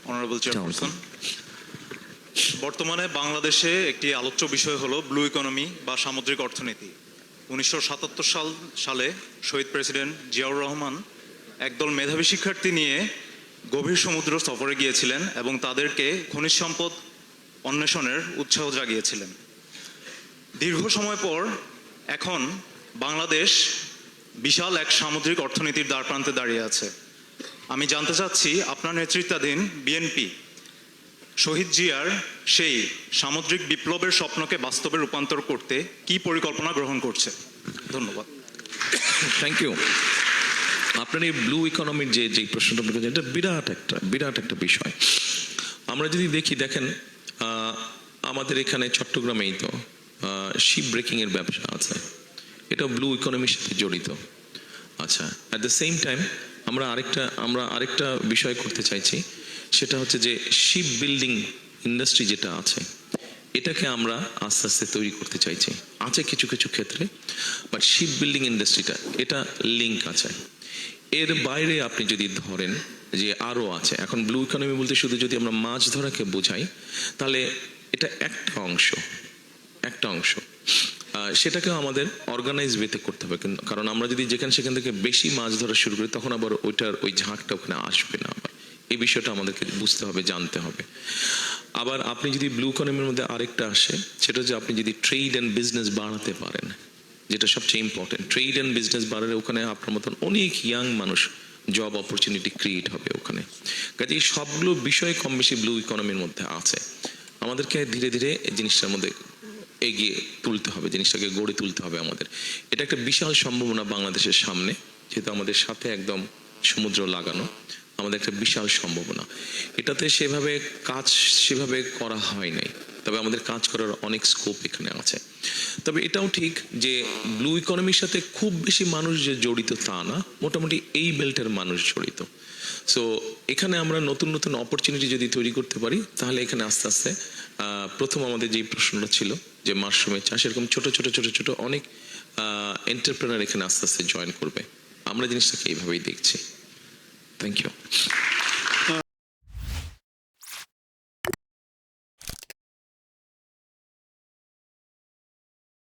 Honourable chairperson, বর্তমানে বাংলাদেশে একটি আলোচ্য বিষয় হলো ব্লু ইকোনমি বা সামুদ্রিক অর্থনীতি। 1977 সালে শহীদ প্রেসিডেন্ট জিয়াউর রহমান একদল মেধাবী শিক্ষার্থী নিয়ে গভীর সমুদ্র সফরে গিয়েছিলেন এবং তাদেরকে খনিজ সম্পদ অন্বেষণের উৎসাহ জাগিয়েছিলেন। দীর্ঘ সময় পর এখন বাংলাদেশ বিশাল এক সামুদ্রিক অর্থনীতির দ্বারপ্রান্তে দাঁড়িয়ে আছে। আমি জানতে চাচ্ছি আপনার নেতৃত্বাধীন বিএনপি শহীদ জিয়ার সেই সামুদ্রিক বিপ্লবের স্বপ্নকে বাস্তবে রূপান্তর করতে কি পরিকল্পনা গ্রহণ করছে? ধন্যবাদ। Thank you. আপনার এই ব্লু ইকোনমির যে প্রশ্নটা বলেছেন, এটা বিরাট একটা বিষয়। আমরা যদি দেখেন আমাদের এখানে চট্টগ্রামেই তো শিপ ব্রেকিং এর ব্যবসা আছে, এটা ব্লু ইকোনমির সাথে জড়িত। আচ্ছা, অ্যাট দ্য সেম টাইম আমরা আরেকটা বিষয় করতে চাইছি, সেটা হচ্ছে যে শিপ বিল্ডিং ইন্ডাস্ট্রি যেটা আছে, এটাকে আমরা আস্তে আস্তে তৈরি করতে চাইছি। আছে কিছু ক্ষেত্রে, বাট শিপ বিল্ডিং ইন্ডাস্ট্রিটা এটা লিঙ্ক আছে। এর বাইরে আপনি যদি ধরেন যে আরও আছে, এখন ব্লু ইকোনমি বলতে শুধু যদি আমরা মাছ ধরাকে বোঝাই, তাহলে এটা একটা অংশ সেটাকেও আমাদের অর্গানাইজ ওয়েতে করতে হবে। কারণ আমরা যদি সেখান থেকে বেশি মাছ ধরা শুরু করি, তখন আবার ওই ঝাঁকটা ওখানে আসবে না। আবার এই বিষয়টা আমাদেরকে বুঝতে হবে, জানতে হবে। আবার আপনি যদি ব্লু ইকোনমির মধ্যে আরেকটা আসে, সেটা হচ্ছে আপনি যদি ট্রেড অ্যান্ড বিজনেস বাড়াতে পারেন, যেটা সবচেয়ে ইম্পর্টেন্ট। ট্রেড অ্যান্ড বিজনেস বাড়ালে ওখানে আপনার মতন অনেক ইয়াং মানুষ জব অপরচুনিটি ক্রিয়েট হবে ওখানে। কাজে এই সবগুলো বিষয় কম বেশি ব্লু ইকোনমির মধ্যে আছে। আমাদেরকে ধীরে ধীরে এই জিনিসটার মধ্যে এগিয়ে তুলতে হবে, জিনিসটাকে গড়ে তুলতে হবে আমাদের। এটা একটা বিশাল সম্ভাবনা বাংলাদেশের সামনে, যেহেতু আমাদের সাথে একদম সমুদ্র লাগানো, আমাদের একটা বিশাল সম্ভাবনা। এটাতে সেভাবে করা হয় নাই, তবে আমাদের কাজ করার অনেক স্কোপ এখানে আছে। তবে এটাও ঠিক যে ব্লু ইকোনমির সাথে খুব বেশি মানুষ যে জড়িত তা না, মোটামুটি এই বেল্টের মানুষ জড়িত। সো এখানে আমরা নতুন অপরচুনিটি যদি তৈরি করতে পারি, তাহলে এখানে আস্তে আস্তে প্রথম আমাদের যে প্রশ্নটা ছিল যে মাশরুমের চাষ, এরকম ছোট অনেক এন্টারপ্রেনার এখানে আস্তে আস্তে জয়েন করবে। আমরা জিনিসটাকে এইভাবেই দেখছি। Thank you.